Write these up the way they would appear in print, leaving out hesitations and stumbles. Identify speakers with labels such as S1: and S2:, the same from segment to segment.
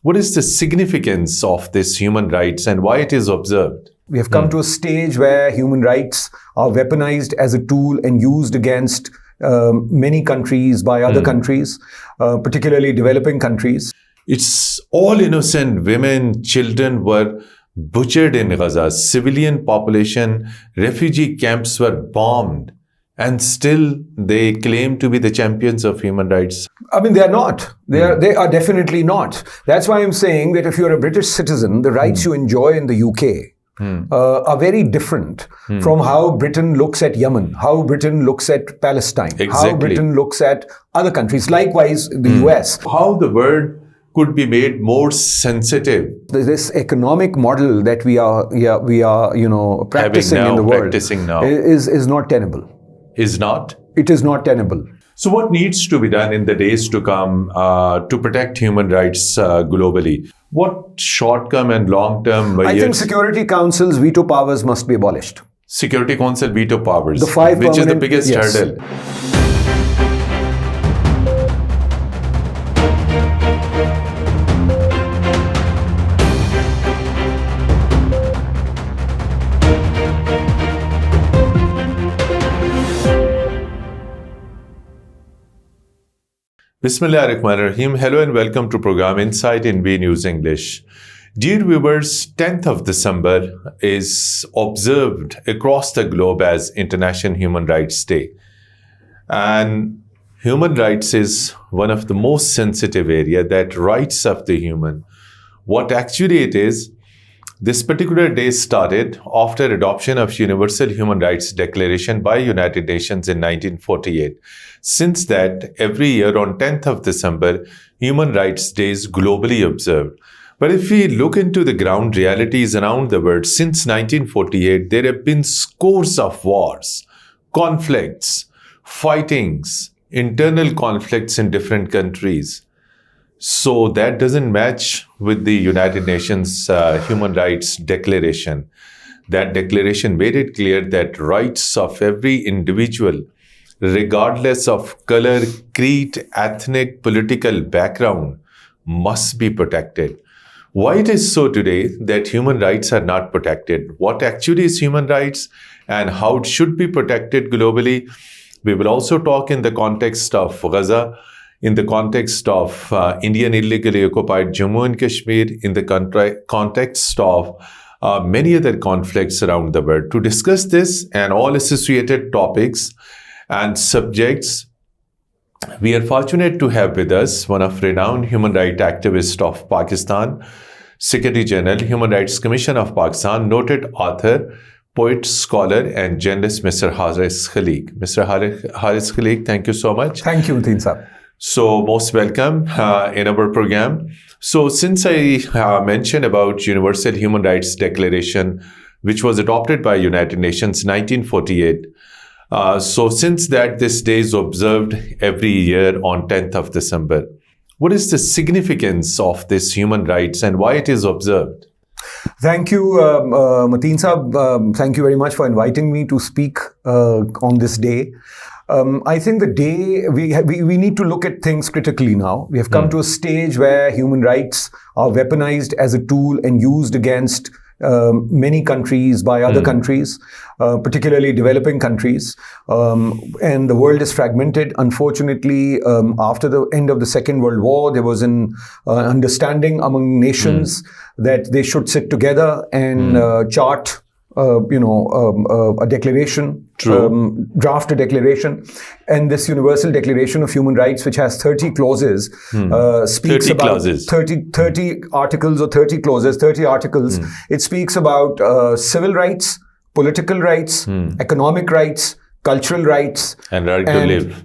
S1: What is the significance of this human rights and why it is observed?
S2: We have come to a stage where human rights are weaponized as a tool and used against many countries by other countries, particularly developing countries.
S1: It's all innocent women, children were butchered in Gaza. Civilian population, refugee camps were bombed. And still they claim to be the champions of human rights.
S2: I mean, they are not. They are definitely not. That's why I'm saying that if you're a British citizen, the rights you enjoy in the UK are very different from how Britain looks at Yemen, how Britain looks at Palestine, how Britain looks at other countries. Likewise, the US.
S1: How the world could be made more sensitive.
S2: This economic model that we are practicing in the world is not tenable.
S1: Is not?
S2: It is not tenable.
S1: So what needs to be done in the days to come to protect human rights globally? What short-term and long-term
S2: I think Security Council's veto powers must be abolished.
S1: Security Council veto powers,
S2: which
S1: is the biggest hurdle. Bismillahirrahmanirrahim. Hello and welcome to program Insight in B News English. Dear viewers, 10th of December is observed across the globe as International Human Rights Day. And human rights is one of the most sensitive area, that rights of the human. What actually it is, this particular day started after adoption of Universal Human Rights Declaration by United Nations in 1948. Since that, every year on 10th of December, Human Rights Day is globally observed. But if we look into the ground realities around the world, since 1948, there have been scores of wars, conflicts, fightings, internal conflicts in different countries. So that doesn't match with the United Nations Human Rights Declaration. That declaration made it clear that rights of every individual, regardless of color, creed, ethnic, political background, must be protected. Why it is so today that human rights are not protected? What actually is human rights and how it should be protected globally? We will also talk in the context of Gaza, in the context of Indian illegally occupied Jammu and Kashmir, in the context of many other conflicts around the world. To discuss this and all associated topics and subjects, we are fortunate to have with us one of renowned human rights activists of Pakistan, Secretary General, Human Rights Commission of Pakistan, noted author, poet, scholar, and journalist, Mr. Harris Khalique. Mr. Harris Khalique, thank you so much.
S2: Thank you, Mateen Saab.
S1: So most welcome in our program. So since I mentioned about Universal Human Rights Declaration, which was adopted by United Nations 1948, so since that, this day is observed every year on 10th of December. What is the significance of this human rights and why it is observed?
S2: Thank you, Mateen Saab. Thank you very much for inviting me to speak on this day. I think the day, we need to look at things critically now. We have come to a stage where human rights are weaponized as a tool and used against many countries by other countries, particularly developing countries. And the world is fragmented. Unfortunately, after the end of the Second World War, there was an understanding among nations that they should sit together and chart a declaration, draft a declaration. And this Universal Declaration of Human Rights, which has 30 clauses, speaks
S1: 30
S2: about
S1: clauses.
S2: 30 articles or 30 clauses, 30 articles. It speaks about civil rights, political rights, economic rights, cultural rights.
S1: And right to live.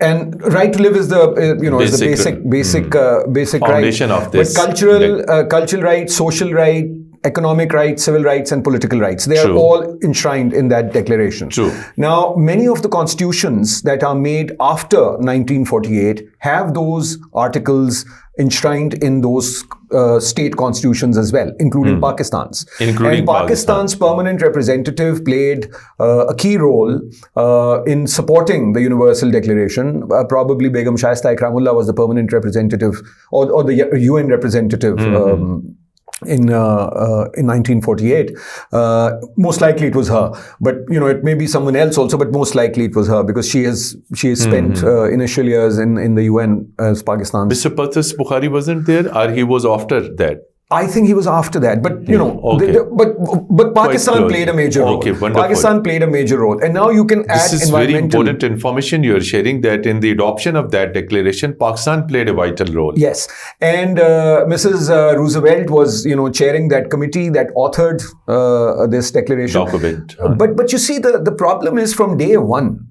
S2: And right to live is the is the basic
S1: foundation
S2: right.
S1: of this.
S2: But cultural rights, social right, economic rights, civil rights, and political rights. They are
S1: True.
S2: all enshrined in that declaration.
S1: True.
S2: Now, many of the constitutions that are made after 1948 have those articles enshrined in those state constitutions as well, including Pakistan's.
S1: Including
S2: and Pakistan's permanent representative played a key role in supporting the Universal Declaration. Probably Begum Shaista Ikramullah was the permanent representative or the UN representative in 1948. Most likely it was her, but it may be someone else also, but most likely it was her, because she has spent initial years in the UN as Pakistan.
S1: Mr. Pathas Bukhari wasn't there, or he was after that?
S2: I think he was after that, but
S1: okay.
S2: but Pakistan played a major role.
S1: Okay, wonderful.
S2: Pakistan played a major role, and now you can add
S1: This is very important information you are sharing, that in the adoption of that declaration, Pakistan played a vital role.
S2: Yes, and Mrs. Roosevelt was chairing that committee that authored this declaration
S1: Document.
S2: But you see, the problem is from day one.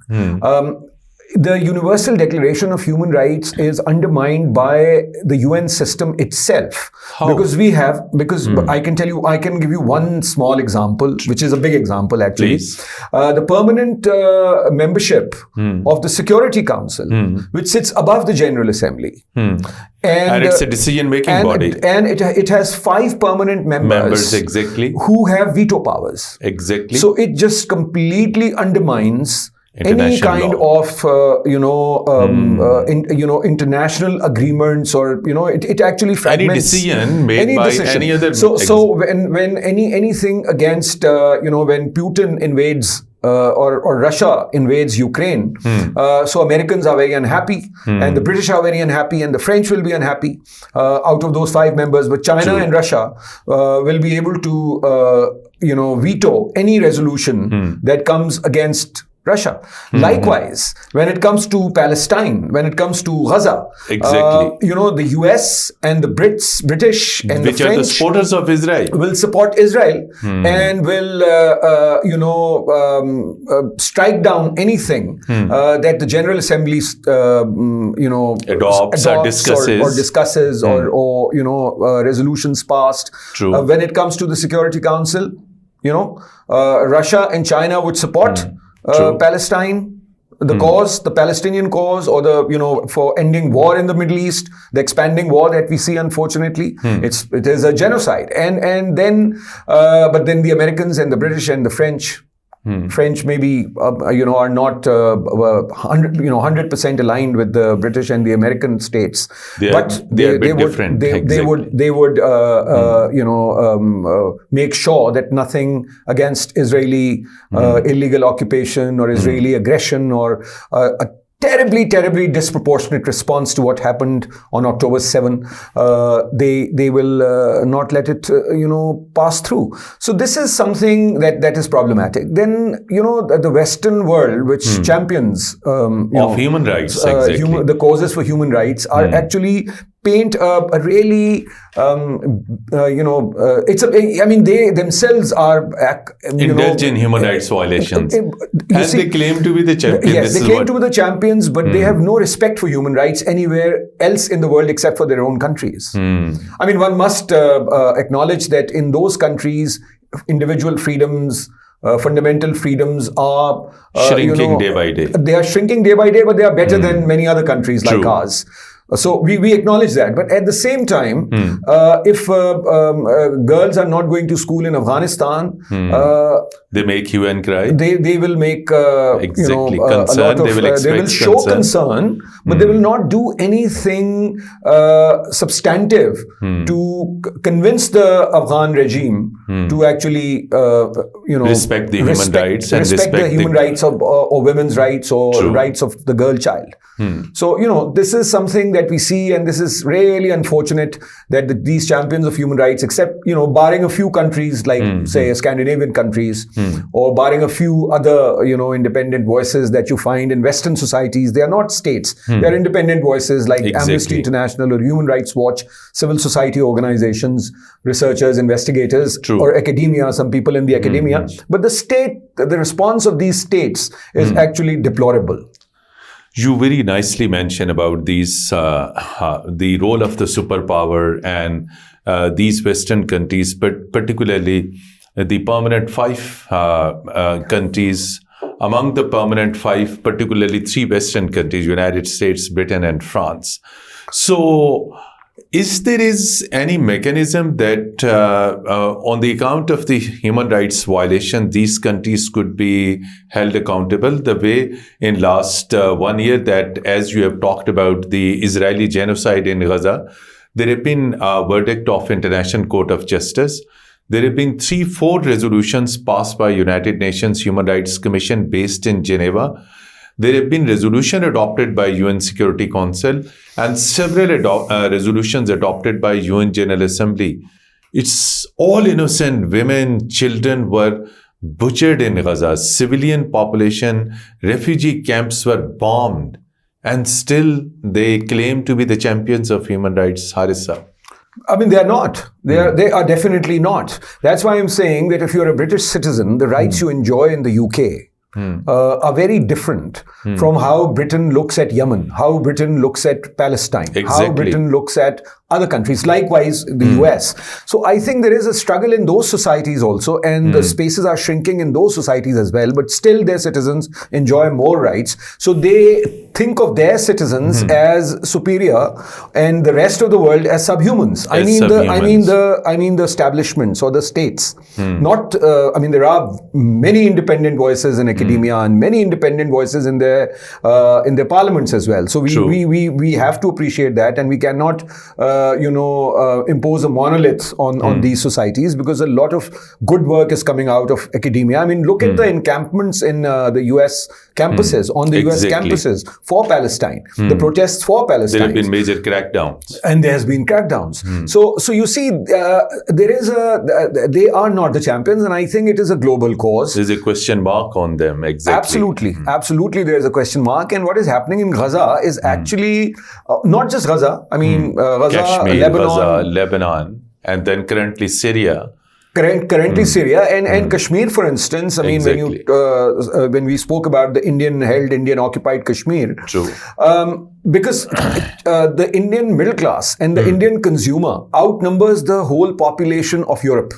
S2: The Universal Declaration of Human Rights is undermined by the UN system itself.
S1: How?
S2: Because I can give you one small example, which is a big example actually.
S1: Please.
S2: The permanent membership of the Security Council, which sits above the General Assembly.
S1: And it's a decision-making body.
S2: And it has 5 permanent members
S1: exactly,
S2: who have veto powers.
S1: Exactly.
S2: So it just completely undermines any kind of international agreements, or it actually fragments
S1: any decision made by any other.
S2: So when anything against when Putin invades or Russia invades Ukraine, so Americans are very unhappy, and the British are very unhappy, and the French will be unhappy out of those 5 members. But China and Russia will be able to veto any resolution that comes against Russia. Likewise, when it comes to Palestine, when it comes to Gaza,
S1: exactly,
S2: the US and the British and
S1: which
S2: the French
S1: are the supporters of Israel,
S2: will support Israel and will strike down anything that the General Assembly
S1: adopts or discusses
S2: or resolutions passed.
S1: True.
S2: When it comes to the Security Council, Russia and China would support Palestine, the Palestinian cause, or for ending war in the Middle East, the expanding war that we see, unfortunately. It is a genocide. And then but then the Americans and the British and the French maybe are not 100% aligned with the British and the American states, but they are a bit different. They would make sure that nothing against Israeli illegal occupation or Israeli aggression or a terribly disproportionate response to what happened on October 7. They will not let it pass through. So this is something that is problematic. Then the Western world, which champions
S1: of human rights, exactly,
S2: the causes for human rights, are actually paint a really they themselves are
S1: indulge in human rights violations, and they claim to be the champions.
S2: Yes, they claim to be the champions, but they have no respect for human rights anywhere else in the world except for their own countries. I mean, one must acknowledge that in those countries, individual freedoms, fundamental freedoms are
S1: shrinking day by day.
S2: They are shrinking day by day, but they are better than many other countries like ours. So we acknowledge that. But at the same time, if girls are not going to school in Afghanistan,
S1: they make hue and cry.
S2: They will make
S1: concern.
S2: They will show concern, but they will not do anything substantive to convince the Afghan regime to actually
S1: respect the human rights and
S2: respect the human rights or women's rights or rights of the girl child. So this is something that we see, and this is really unfortunate that these champions of human rights, except barring a few countries like say Scandinavian countries, or barring a few other independent voices that you find in Western societies, they are not states. They are independent voices like Amnesty International or Human Rights Watch, civil society organizations, researchers, investigators, or academia, some people in the academia. But the response of these states is actually deplorable.
S1: You very nicely mentioned about these, the role of the superpower and these Western countries, but particularly the permanent five countries. Among the permanent five, particularly three Western countries, United States, Britain, and France. So, is there any mechanism that on the account of the human rights violation, these countries could be held accountable the way in last 1 year that, as you have talked about the Israeli genocide in Gaza, there have been a verdict of International Court of Justice. There have been 3-4 resolutions passed by United Nations Human Rights Commission based in Geneva. There have been resolutions adopted by UN Security Council and several resolutions adopted by UN General Assembly. It's all innocent women, children were butchered in Gaza. Civilian population, refugee camps were bombed. And still they claim to be the champions of human rights, Harissa.
S2: I mean, they are not. They are definitely not. That's why I'm saying that if you're a British citizen, the rights you enjoy in the UK are very different from how Britain looks at Yemen, how Britain looks at Palestine, how Britain looks at other countries, likewise the US. So I think there is a struggle in those societies also, and the spaces are shrinking in those societies as well, but still their citizens enjoy more rights. So they think of their citizens as superior and the rest of the world as subhumans. I mean the establishments or the states. Not there are many independent voices in academia and many independent voices in their parliaments as well. So we have to appreciate that, and we cannot impose a monolith on these societies, because a lot of good work is coming out of academia. I mean, look at the encampments in the US campuses, on the US campuses for Palestine, the protests for Palestine.
S1: There have been major crackdowns.
S2: And there has been crackdowns. So you see, they are not the champions, and I think it is a global cause.
S1: There's a question mark on them, exactly.
S2: Absolutely there is a question mark. And what is happening in Gaza is actually not just Gaza. I mean, Gaza,
S1: Kashmir, Lebanon, and then currently Syria.
S2: Currently Syria and Kashmir, for instance. I mean, when we spoke about the Indian occupied Kashmir, because the Indian middle class and the Indian consumer outnumbers the whole population of Europe.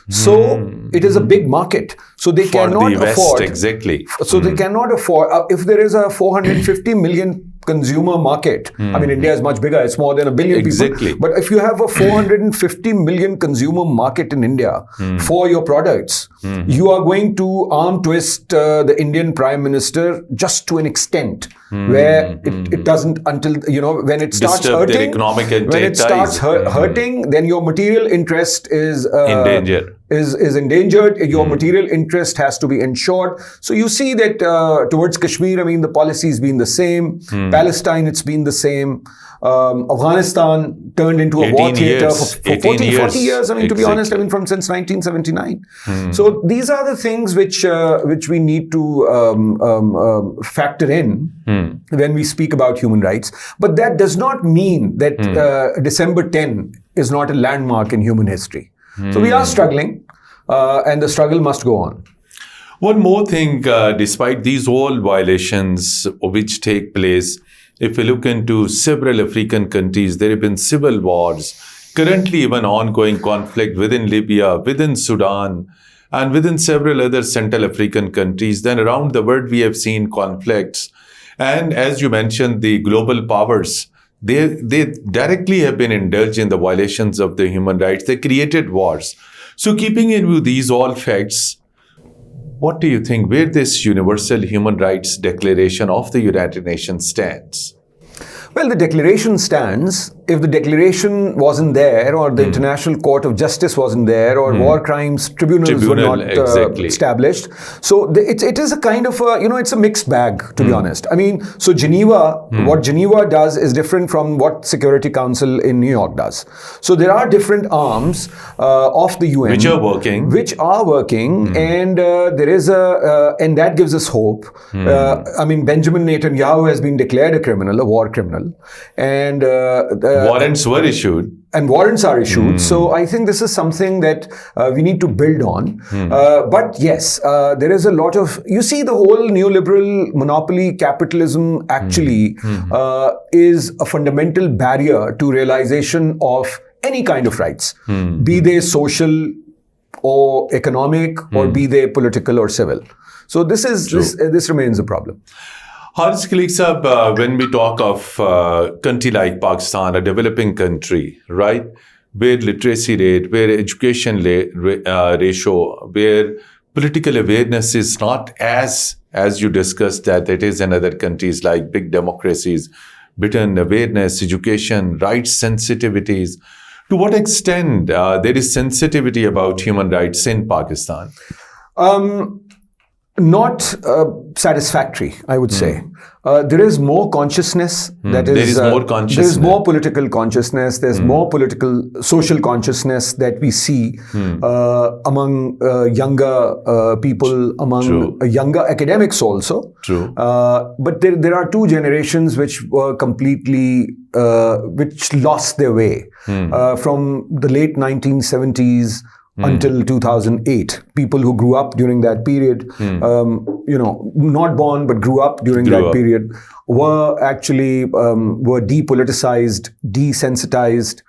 S2: So it is a big market. So they cannot afford.
S1: Exactly.
S2: So they cannot afford. If there is a 450 million consumer market, I mean, India is much bigger. It's more than 1 billion people. But if you have a 450 million consumer market in India for your products, you are going to arm twist the Indian Prime Minister just to an extent where it doesn't, until, when it starts hurting, hurting, then your material interest is endangered. Your material interest has to be ensured. So you see that towards Kashmir, I mean, the policy's been the same. Palestine, it's been the same. Afghanistan turned into a war theater for 40 years. I mean, to be honest, since 1979. So these are the things which we need to factor in when we speak about human rights. But that does not mean that December 10 is not a landmark in human history. So we are struggling, and the struggle must go on.
S1: One more thing, despite these all violations which take place, if we look into several African countries, there have been civil wars, currently even ongoing conflict within Libya, within Sudan, and within several other Central African countries. Then around the world, we have seen conflicts. And as you mentioned, the global powers, they directly have been indulged in the violations of the human rights. They created wars. So keeping in view these all facts, what do you think, where this Universal Human Rights Declaration of the United Nations stands?
S2: Well, the declaration stands. If the declaration wasn't there, or the International Court of Justice wasn't there, or war crimes tribunals were not established, so it is a kind of it's a mixed bag, to be honest. I mean, so Geneva, what Geneva does is different from what Security Council in New York does. So there are different arms of the UN which are working, and there is and that gives us hope. I mean, Benjamin Netanyahu has been declared a criminal, a war criminal. And
S1: warrants were issued.
S2: And warrants are issued. So I think this is something that we need to build on. But yes, there is a lot of, you see, the whole neoliberal monopoly capitalism actually is a fundamental barrier to realization of any kind of rights, be they social or economic, or be they political or civil. So this remains a problem.
S1: Harris Khalique sahab, when we talk of a country like Pakistan, a developing country, right, where literacy rate, where education ratio, where political awareness is not as you discussed that it is in other countries like big democracies, Britain, awareness, education, rights sensitivities. To what extent there is sensitivity about human rights in Pakistan?
S2: Not satisfactory, I would say. There is more consciousness. There is more consciousness. There is more political consciousness. There's more social consciousness that we see among younger people, among younger academics also.
S1: True.
S2: But there are two generations which were completely, which lost their way from the late 1970s until 2008. People who grew up during that period, not born but grew up during that period, were actually were depoliticized, desensitized,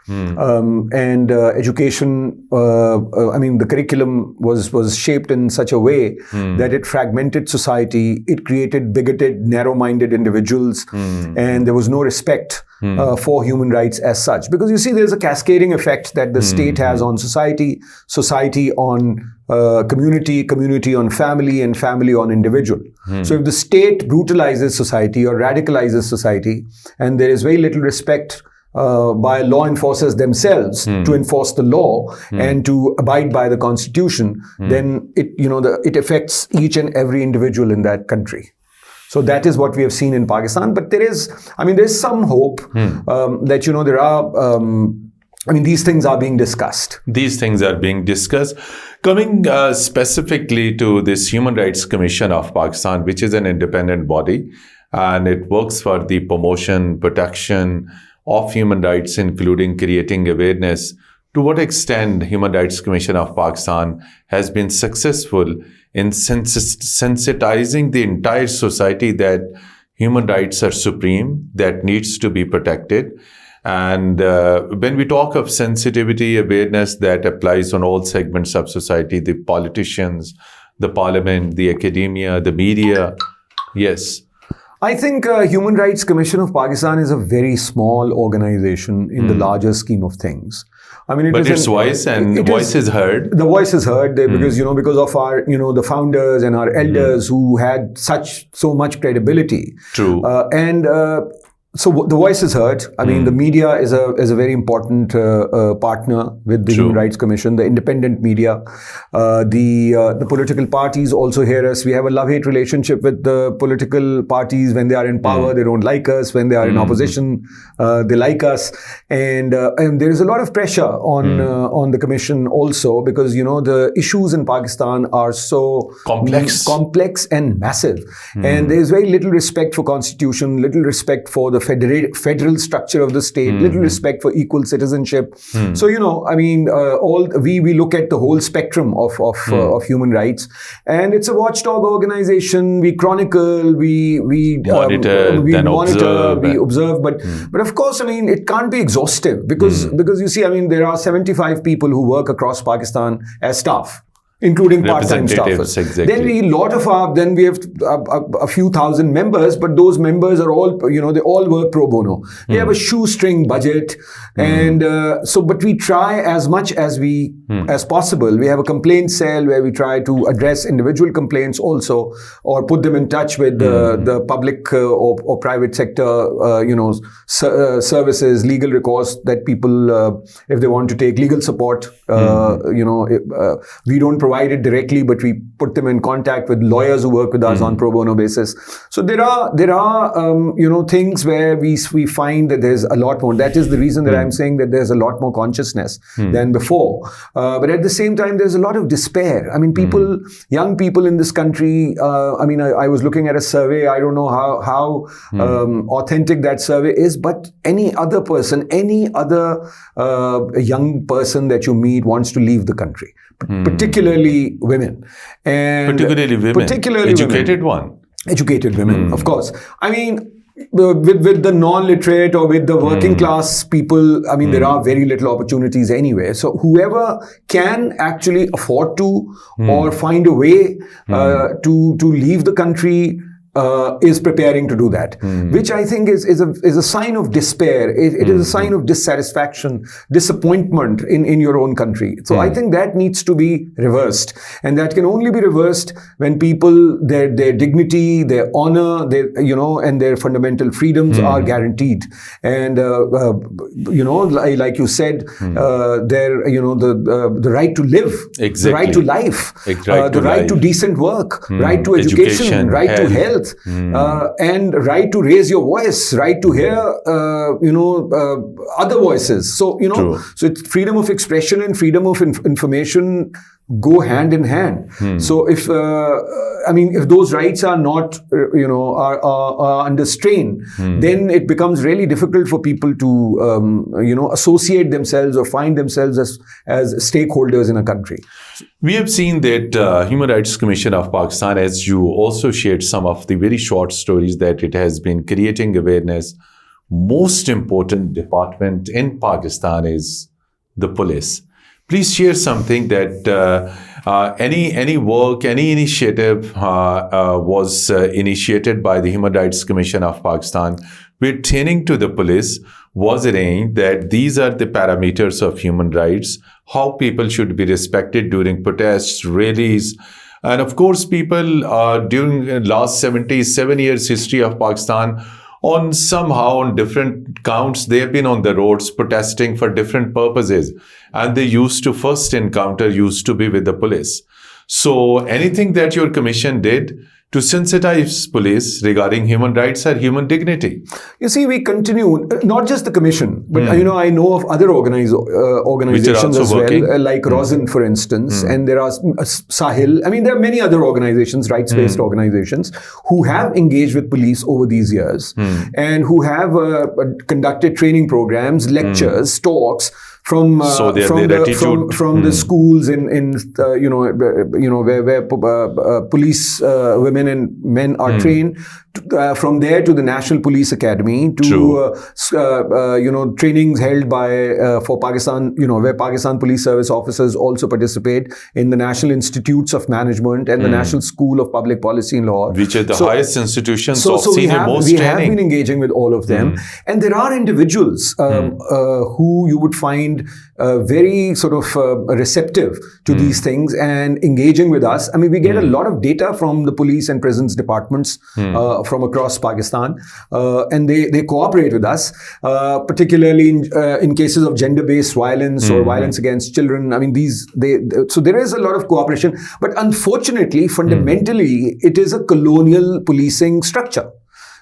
S2: and education. The curriculum was shaped in such a way that it fragmented society. It created bigoted, narrow-minded individuals, and there was no respect for human rights as such. Because you see, there's a cascading effect that the state has on society, society on community, community on family, and family on individual. So if the state brutalizes society or radicalizes society, and there is very little respect by law enforcers themselves to enforce the law and to abide by the constitution, then it affects each and every individual in that country. So that is what we have seen in Pakistan. But there's some hope that, there are, these things are being discussed.
S1: These things are being discussed. Coming specifically to this Human Rights Commission of Pakistan, which is an independent body, and it works for the promotion, protection of human rights, including creating awareness. To what extent Human Rights Commission of Pakistan has been successful in sensitizing the entire society that human rights are supreme, that needs to be protected? And when we talk of sensitivity, awareness, that applies on all segments of society, the politicians, the parliament, the academia, the media. Yes.
S2: I think Human Rights Commission of Pakistan is a very small organization in the larger scheme of things.
S1: But its voice is heard. The
S2: voice is heard because of our the founders and our elders who had so much credibility.
S1: True.
S2: So the voice is heard. The media is a very important partner with the Human Rights Commission, the independent media. The political parties also hear us. We have a love-hate relationship with the political parties. When they are in power, they don't like us. When they are in opposition, they like us. And there is a lot of pressure on the commission also, because the issues in Pakistan are so complex and massive. And there is very little respect for constitution, little respect for the federal structure of the state, little respect for equal citizenship. So, we look at the whole spectrum of human rights, and it's a watchdog organization. We chronicle, we monitor, we observe, but of course, it can't be exhaustive because you see, there are 75 people who work across Pakistan as staff, including part-time staffers.
S1: Exactly.
S2: Then we have a few thousand members, but those members are all, they all work pro bono. We have a shoestring budget, and but we try as much as possible. We have a complaint cell where we try to address individual complaints also, or put them in touch with the public or private sector, services, legal recourse that people, if they want to take legal support, we don't provide it directly, but we put them in contact with lawyers who work with us on pro bono basis. So there are things where we find that there's a lot more. That is the reason that I'm saying that there's a lot more consciousness than before. But at the same time, there's a lot of despair. Young people in this country. I was looking at a survey. I don't know how authentic that survey is, but any other person, any other young person that you meet wants to leave the country. Particularly women.
S1: Particularly educated women, of course.
S2: with the non-literate or with the working class people, I mean, there are very little opportunities anyway. So whoever can actually afford to or find a way to leave the country is preparing to do that, which I think is a sign of despair. It is a sign of dissatisfaction, disappointment in your own country. So I think that needs to be reversed, and that can only be reversed when people, their dignity, their honor, and their fundamental freedoms are guaranteed. And like you said, the right to live, the right to life, the right to decent work, right to education, right to health. And right to raise your voice, right to hear, other voices. So, so it's freedom of expression and freedom of information go hand in hand. So if those rights are not, are under strain, then it becomes really difficult for people to, associate themselves or find themselves as stakeholders in a country.
S1: We have seen that Human Rights Commission of Pakistan, as you also shared some of the very short stories, that it has been creating awareness. Most important department in Pakistan is the police. Please share something that any work, any initiative was initiated by the Human Rights Commission of Pakistan pertaining to the police was arranged that these are the parameters of human rights, how people should be respected during protests, rallies. And of course, people during the last 77 years history of Pakistan, on different counts, they have been on the roads protesting for different purposes. And they first encounter used to be with the police. So anything that your commission did to sensitize police regarding human rights or human dignity?
S2: You see, we continue, not just the commission, but I know of other organizations as well, like Rosin, for instance, and there are Sahil. I mean, there are many other organizations, rights-based organizations, who have engaged with police over these years and who have conducted training programs, lectures, talks, from the schools where police women and men are trained, from there to the National Police Academy, to trainings held by for Pakistan, where Pakistan Police Service officers also participate in the National Institutes of Management and the National School of Public Policy and Law,
S1: which are the highest institutions of
S2: we
S1: senior most training.
S2: We have been engaging with all of them, and there are individuals who you would find very sort of receptive to these things and engaging with us. I mean, we get a lot of data from the police and prisons departments from across Pakistan, and they cooperate with us, particularly in cases of gender-based violence or violence against children. I mean, so there is a lot of cooperation, but unfortunately, fundamentally, it is a colonial policing structure,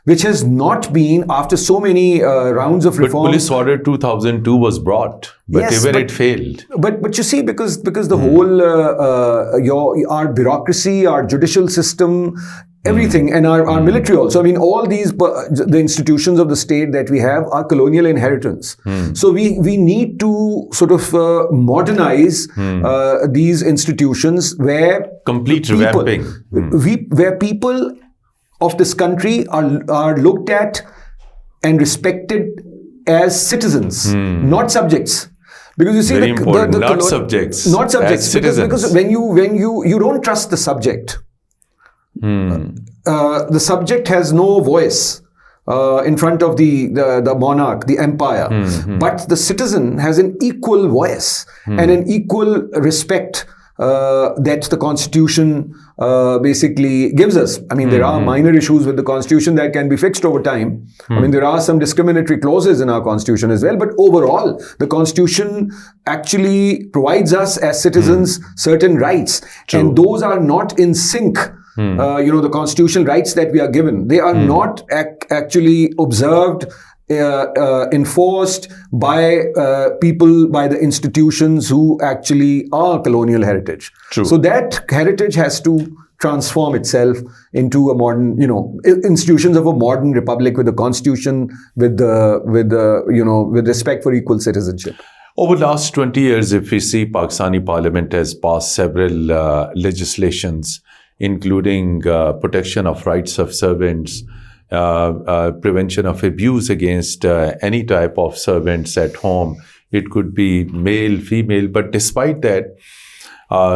S2: which has not been, after so many rounds of reform.
S1: But Police Order 2002 was brought, but it failed.
S2: But you see, because the whole our bureaucracy, our judicial system, everything, and our military also. I mean, all these the institutions of the state that we have are colonial inheritance. So we need to sort of modernize these institutions where
S1: complete revamping,
S2: where people of this country are looked at and respected as citizens, not subjects. Because you see,
S1: not subjects,
S2: because when you don't trust the subject, the subject has no voice in front of the monarch, the empire, but the citizen has an equal voice and an equal respect that the Constitution basically gives us. I mean, there are minor issues with the Constitution that can be fixed over time. I mean, there are some discriminatory clauses in our Constitution as well, but overall, the Constitution actually provides us as citizens certain rights, and those are not in sync. The constitutional rights that we are given, they are not actually observed, enforced by people, by the institutions who actually are colonial heritage. So that heritage has to transform itself into a modern, institutions of a modern republic with a constitution, with respect for equal citizenship.
S1: Over the last 20 years, if we see, Pakistani Parliament has passed several legislations, including protection of rights of servants, prevention of abuse against any type of servants at home. It could be male, female, but despite that,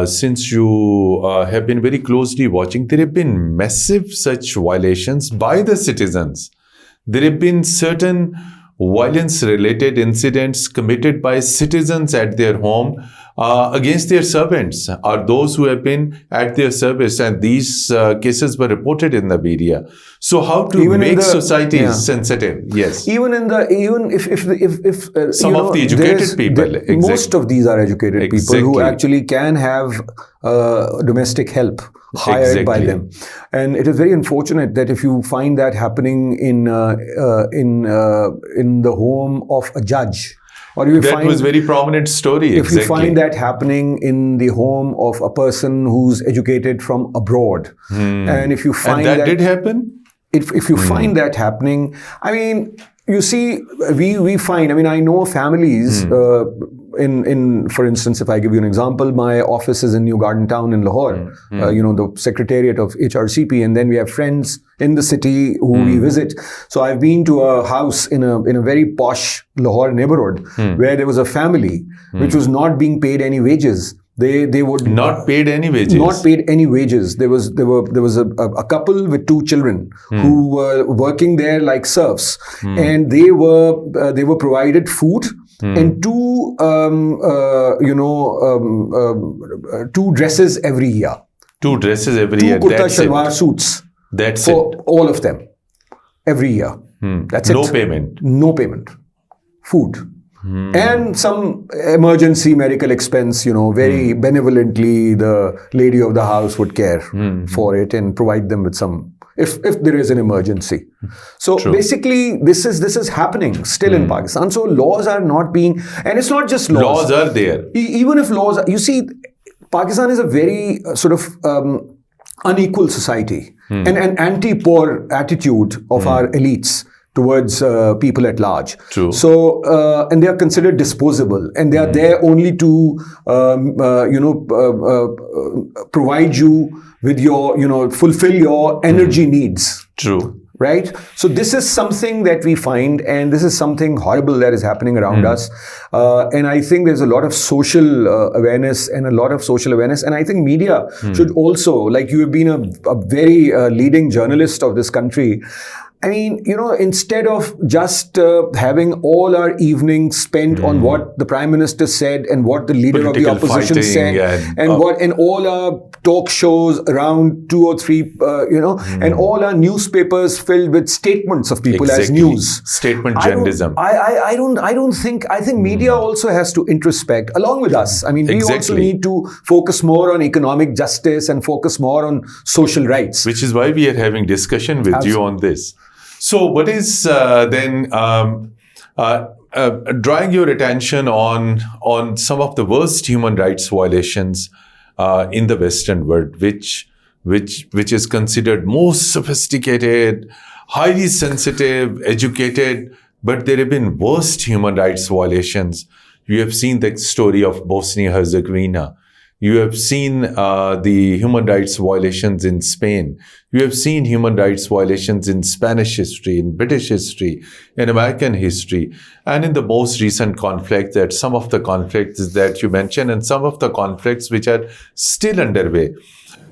S1: since you have been very closely watching, there have been massive such violations by the citizens. There have been certain violence-related incidents committed by citizens at their home against their servants or those who have been at their service, and these cases were reported in the media. So, how to make society sensitive? Yes,
S2: even if
S1: some of the educated people,
S2: most of these are educated people who actually can have domestic help hired by them, and it is very unfortunate that if you find that happening in the home of a judge. Or you
S1: that was very prominent story.
S2: If you find that happening in the home of a person who's educated from abroad, and if you find
S1: that did happen,
S2: if you find that happening, I mean, you see, we find. I mean, I know families. For instance, if I give you an example, my office is in New Garden Town in Lahore. The secretariat of HRCP, and then we have friends in the city who we visit. So I've been to a house in a very posh Lahore neighborhood where there was a family which was not being paid any wages. They would
S1: not paid any wages.
S2: Not paid any wages. There was a couple with 2 children who were working there like serfs, and they were provided food and 2 dresses every year.
S1: 2 dresses every year.
S2: 2 kurta shalwar suits.
S1: That's
S2: for all of them every year. That's it.
S1: No payment.
S2: No payment. Food. And some emergency medical expense, very benevolently, the lady of the house would care for it and provide them with some, if there is an emergency. So basically, this is happening still in Pakistan. So laws are not being, and it's not just laws.
S1: Laws are there.
S2: Even if laws are, you see, Pakistan is a very sort of unequal society and an anti-poor attitude of our elites towards people at large.
S1: True.
S2: So, and they are considered disposable, and they are there only to, provide you with your, fulfill your energy needs.
S1: True.
S2: Right? So this is something that we find, and this is something horrible that is happening around us. And I think there's a lot of social awareness and I think media should also, like you have been a very leading journalist of this country. I mean, instead of just having all our evenings spent on what the Prime Minister said and what the leader of the opposition said and all our talk shows around 2 or 3, and all our newspapers filled with statements of people as news.
S1: Statement journalism.
S2: I think media also has to introspect along with us. I mean, we also need to focus more on economic justice and focus more on social rights.
S1: Which is why we are having discussion with you on this. So what is then drawing your attention on some of the worst human rights violations in the Western world, which is considered most sophisticated, highly sensitive, educated, but there have been worst human rights violations. You have seen the story of Bosnia-Herzegovina. You have seen the human rights violations in Spain. You have seen human rights violations in Spanish history, in British history, in American history, and in the most recent conflict, that some of the conflicts that you mentioned and some of the conflicts which are still underway.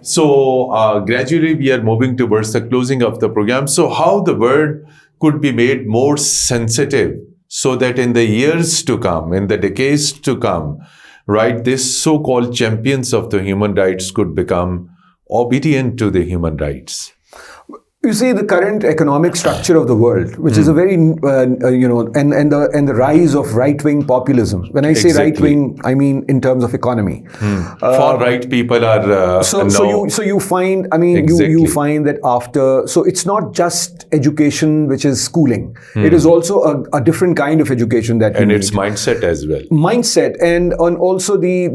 S1: So gradually we are moving towards the closing of the program. So how the world could be made more sensitive so that in the years to come, in the decades to come, right, this so-called champions of the human rights could become obedient to the human rights.
S2: You see, the current economic structure of the world, which is a very, and the rise of right-wing populism. When I say right-wing, I mean in terms of economy.
S1: Far right people are
S2: so you find, I mean, you find that after, so it's not just education which is schooling. It is also a different kind of education that
S1: and it's mindset as well.
S2: Mindset and also the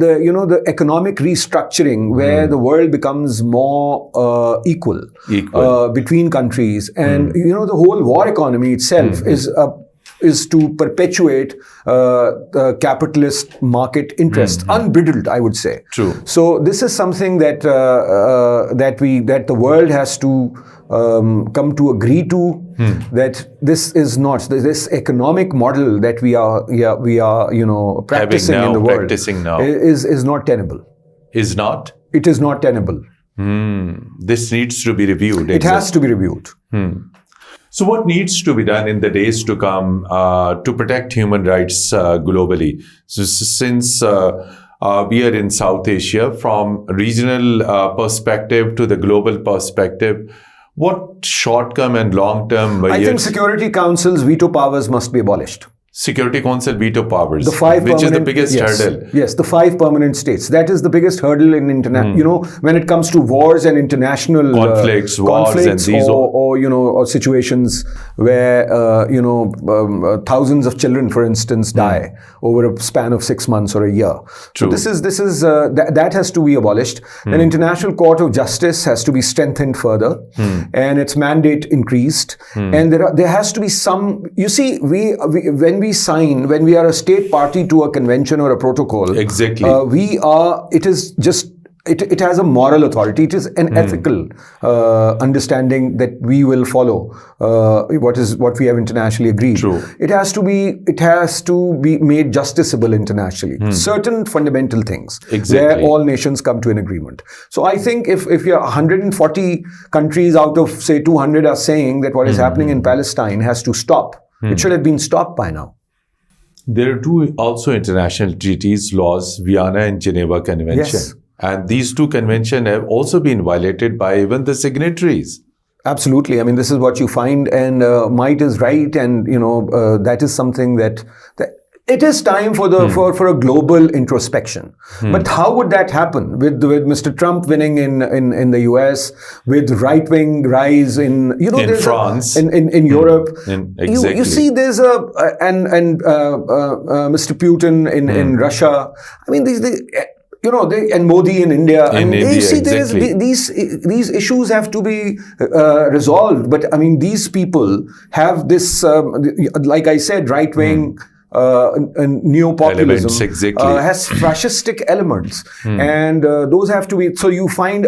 S2: economic restructuring where the world becomes more equal. Between countries, and the whole war economy itself is is to perpetuate capitalist market interests, unbridled, I would say.
S1: True.
S2: So this is something that the world has to come to agree to, that this is not this economic model that we are practicing in the world is not tenable.
S1: Is not?
S2: It is not tenable.
S1: This needs to be reviewed.
S2: It has to be reviewed.
S1: So what needs to be done in the days to come to protect human rights globally? So since we are in South Asia, from regional perspective to the global perspective, what short-term and long-term
S2: I think Security Council's veto powers must be abolished.
S1: Security Council veto powers,
S2: which
S1: is the biggest hurdle.
S2: Yes, the 5 permanent states. That is the biggest hurdle in international. When it comes to wars and international
S1: conflicts, and these
S2: or situations where thousands of children, for instance, die over a span of 6 months or a year.
S1: True.
S2: So that has to be abolished. An international court of justice has to be strengthened further, and its mandate increased. And there has to be some. You see, when we are a state party to a convention or a protocol,
S1: exactly,
S2: it has a moral authority. It is an ethical understanding that we will follow what we have internationally agreed.
S1: True.
S2: It has to be made justiciable internationally. Certain fundamental things where all nations come to an agreement. So I think if you're 140 countries out of say 200 are saying that what is happening in Palestine has to stop, it should have been stopped by now.
S1: There are two also international treaties, laws, Vienna and Geneva Convention.
S2: Yes.
S1: And these two conventions have also been violated by even the signatories.
S2: Absolutely. I mean, this is what you find, and might is right, and that is something that it is time for a global introspection. But how would that happen with Mr. Trump winning in the US, with right-wing rise in
S1: France,
S2: in Europe?
S1: Exactly.
S2: You see, there's Mr. Putin in Russia. I mean, and Modi in India. These issues have to be resolved. But I mean, these people have this, like I said, right-wing. And neopopulism has fascistic elements, and those have to be. So you find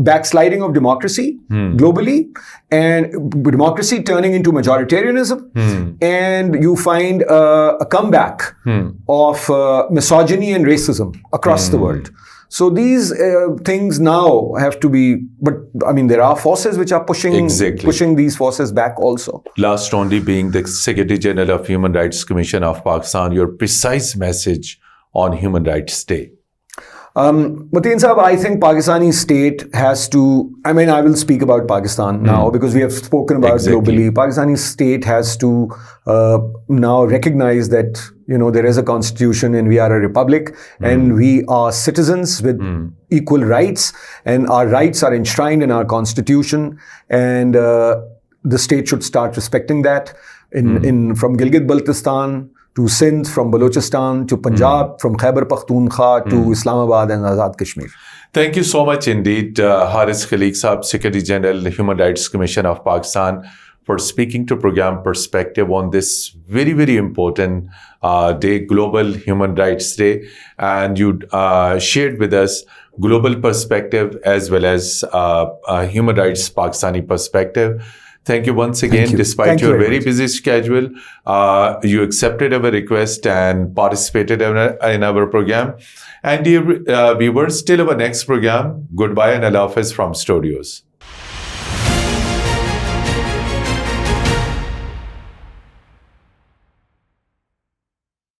S2: backsliding of democracy globally, and democracy turning into majoritarianism, and you find a comeback of misogyny and racism across the world. So these things now have to be, but I mean, there are forces which are pushing these forces back also.
S1: Last only being the Secretary General of Human Rights Commission of Pakistan, your precise message on Human Rights Day.
S2: Mateen Sahab, I think Pakistani state has to, I will speak about Pakistan now because we have spoken about globally. Pakistani state has to now recognize that, there is a constitution and we are a republic and we are citizens with equal rights, and our rights are enshrined in our constitution, and the state should start respecting that from Gilgit-Baltistan to Sindh, from Balochistan to Punjab, from Khyber Pakhtunkhwa to Islamabad and Azad Kashmir.
S1: Thank you so much indeed, Harris Khalique Saab, Secretary General, Human Rights Commission of Pakistan, for speaking to Program Perspective on this very, very important day, Global Human Rights Day. And you shared with us global perspective as well as human rights Pakistani perspective. Thank you once again. Despite your very busy schedule, you accepted our request and participated in our program. And dear viewers, till our next program, goodbye and Allah Hafiz from studios.